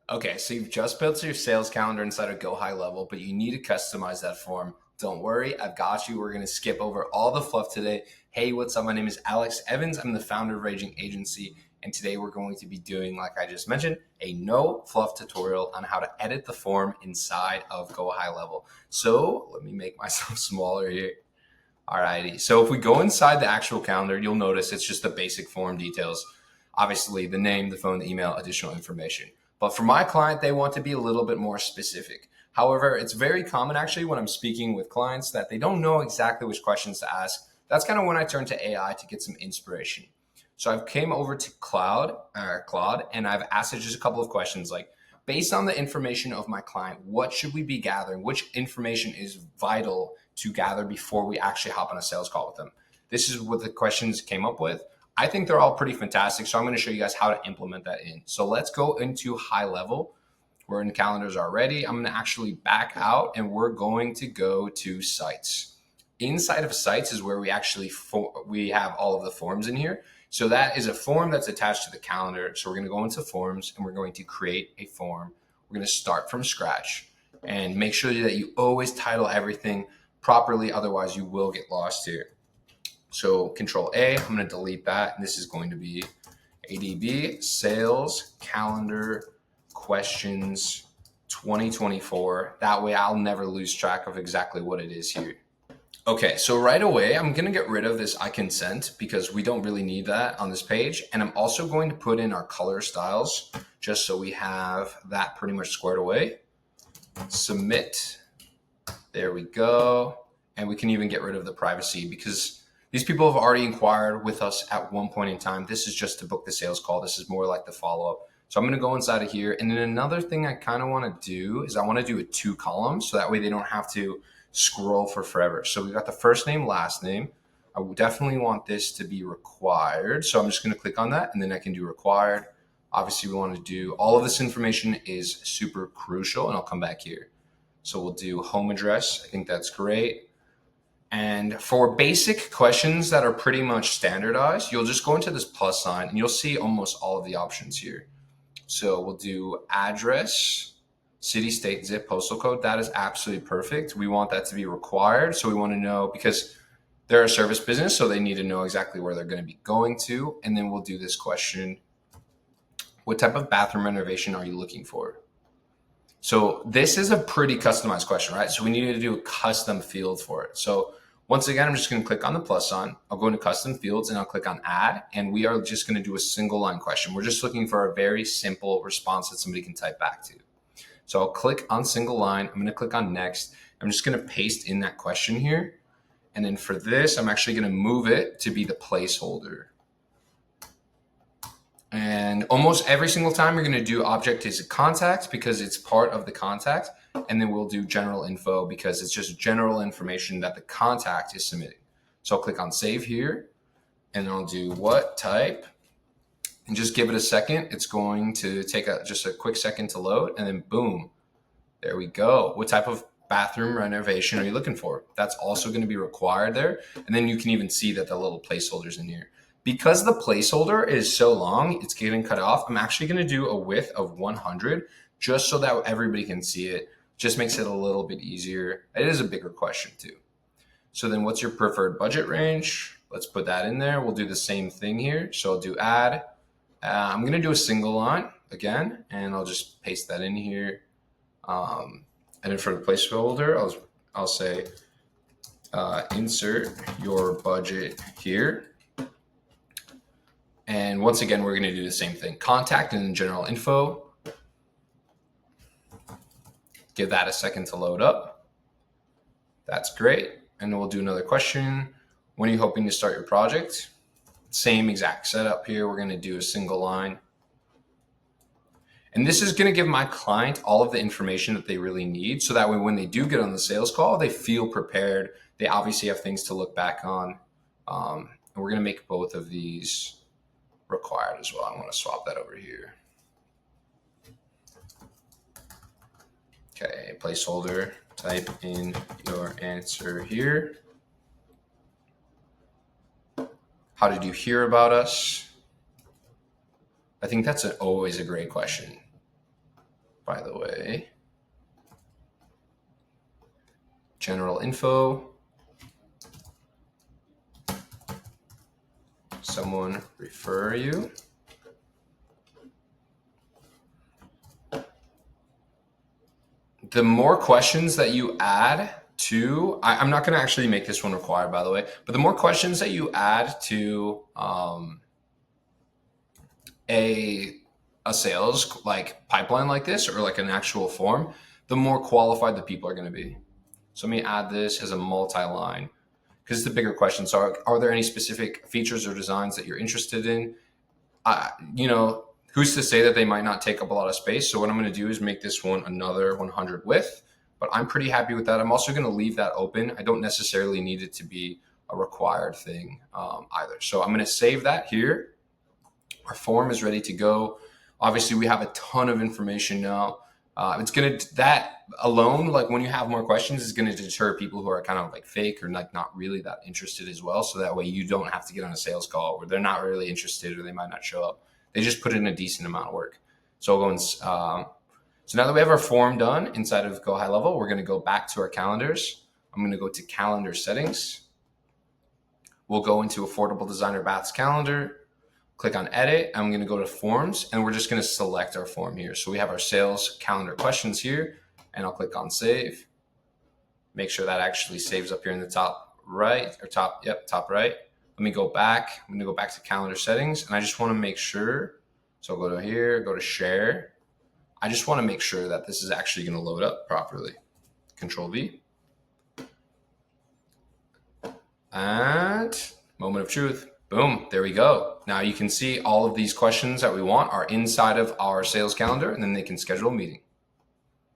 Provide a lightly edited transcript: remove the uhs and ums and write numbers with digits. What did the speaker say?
Okay, so you've just built your sales calendar inside of GoHighLevel, but you need to customize that form. Don't worry, I've got you. We're going to skip over all the fluff today. Hey, what's up? My name is Alex Evans. I'm the founder of Raging Agency, and today we're going to be doing, like I just mentioned, a no fluff tutorial on how to edit the form inside of GoHighLevel. So let me make myself smaller here. Alrighty. So if we go inside the actual calendar, you'll notice it's just the basic form details. Obviously, the name, the phone, the email, additional information. But for my client, they want to be a little bit more specific. However, it's very common actually when I'm speaking with clients that they don't know exactly which questions to ask. That's kind of when I turn to AI to get some inspiration. So I've came over to Claude, and I've asked it just a couple of questions like, based on the information of my client, what should we be gathering? Which information is vital to gather before we actually hop on a sales call with them? This is what the questions came up with. I think they're all pretty fantastic. So I'm going to show you guys how to implement that in. So let's go into high level. We're in calendars already. I'm going to actually back out and we're going to go to sites. Inside of sites is where we actually we have all of the forms in here. So that is a form that's attached to the calendar. So we're going to go into forms and we're going to create a form. We're going to start from scratch and make sure that you always title everything properly. Otherwise you will get lost here. So Control A, I'm going to delete that. And this is going to be ADB sales calendar questions 2024. That way I'll never lose track of exactly what it is here. Okay, so right away, I'm going to get rid of this I consent because we don't really need that on this page. And I'm also going to put in our color styles just so we have that pretty much squared away. Submit. There we go. And we can even get rid of the privacy because these people have already inquired with us at one point in time. This is just to book the sales call. This is more like the follow-up. So I'm going to go inside of here. And then another thing I kind of want to do is I want to do a 2 columns so that way they don't have to scroll for forever. So we've got the first name, last name. I would definitely want this to be required. So I'm just going to click on that and then I can do required. Obviously we want to do all of this information is super crucial and I'll come back here. So we'll do home address. I think that's great. And for basic questions that are pretty much standardized, you'll just go into this plus sign and you'll see almost all of the options here. So we'll do address, city, state, zip, postal code. That is absolutely perfect. We want that to be required. So we want to know because they're a service business, so they need to know exactly where they're going to be going to. And then we'll do this question. What type of bathroom renovation are you looking for? So this is a pretty customized question, right? So we need to do a custom field for it. So once again, I'm just going to click on the plus sign. I'll go into custom fields and I'll click on add. And we are just going to do a single line question. We're just looking for a very simple response that somebody can type back to. So I'll click on single line. I'm going to click on next. I'm just going to paste in that question here. And then for this, I'm actually going to move it to be the placeholder. And almost every single time you're going to do object is a contact because it's part of the contact. And then we'll do general info because it's just general information that the contact is submitting. So I'll click on save here and I'll do what type and just give it a second. It's going to take just a quick second to load and then boom, there we go. What type of bathroom renovation are you looking for? That's also going to be required there. And then you can even see that the little placeholders in here. Because the placeholder is so long, it's getting cut off. I'm actually going to do a width of 100 just so that everybody can see it. Just makes it a little bit easier. It is a bigger question too. So then what's your preferred budget range? Let's put that in there. We'll do the same thing here. So I'll do add. I'm going to do a single line again, and I'll just paste that in here. And then for the placeholder, I'll say insert your budget here. And once again, we're going to do the same thing. Contact and then general info. Give that a second to load up. That's great. And then we'll do another question. When are you hoping to start your project? Same exact setup here. We're going to do a single line. And this is going to give my client all of the information that they really need. So that way, when they do get on the sales call, they feel prepared. They obviously have things to look back on. And we're going to make both of these required as well. I want to swap that over here. Okay, placeholder, type in your answer here. How did you hear about us? I think that's always a great question. by the way. General info. Someone refer you. The more questions that you add to, I'm not going to actually make this one required, by the way, but the more questions that you add to a sales like pipeline like this, or like an actual form, the more qualified the people are going to be. So let me add this as a multi-line, because the bigger questions are there any specific features or designs that you're interested in? Who's to say that they might not take up a lot of space? So what I'm going to do is make this one another 100 width, but I'm pretty happy with that. I'm also going to leave that open. I don't necessarily need it to be a required thing either. So I'm going to save that here. Our form is ready to go. Obviously, we have a ton of information now. That alone, like when you have more questions, is going to deter people who are kind of like fake or like not really that interested as well. So that way you don't have to get on a sales call where they're not really interested or they might not show up. They just put in a decent amount of work. So so now that we have our form done inside of GoHighLevel, we're going to go back to our calendars. I'm going to go to calendar settings. We'll go into Affordable Designer Baths calendar. Click on edit. I'm going to go to forms and we're just going to select our form here. So we have our sales calendar questions here and I'll click on save. Make sure that actually saves up here in the top right or top right. Let me go back. I'm going to go back to calendar settings and I just want to make sure. So I'll go to here, go to share. I just want to make sure that this is actually going to load up properly. Control V. And moment of truth. Boom, there we go. Now you can see all of these questions that we want are inside of our sales calendar and then they can schedule a meeting.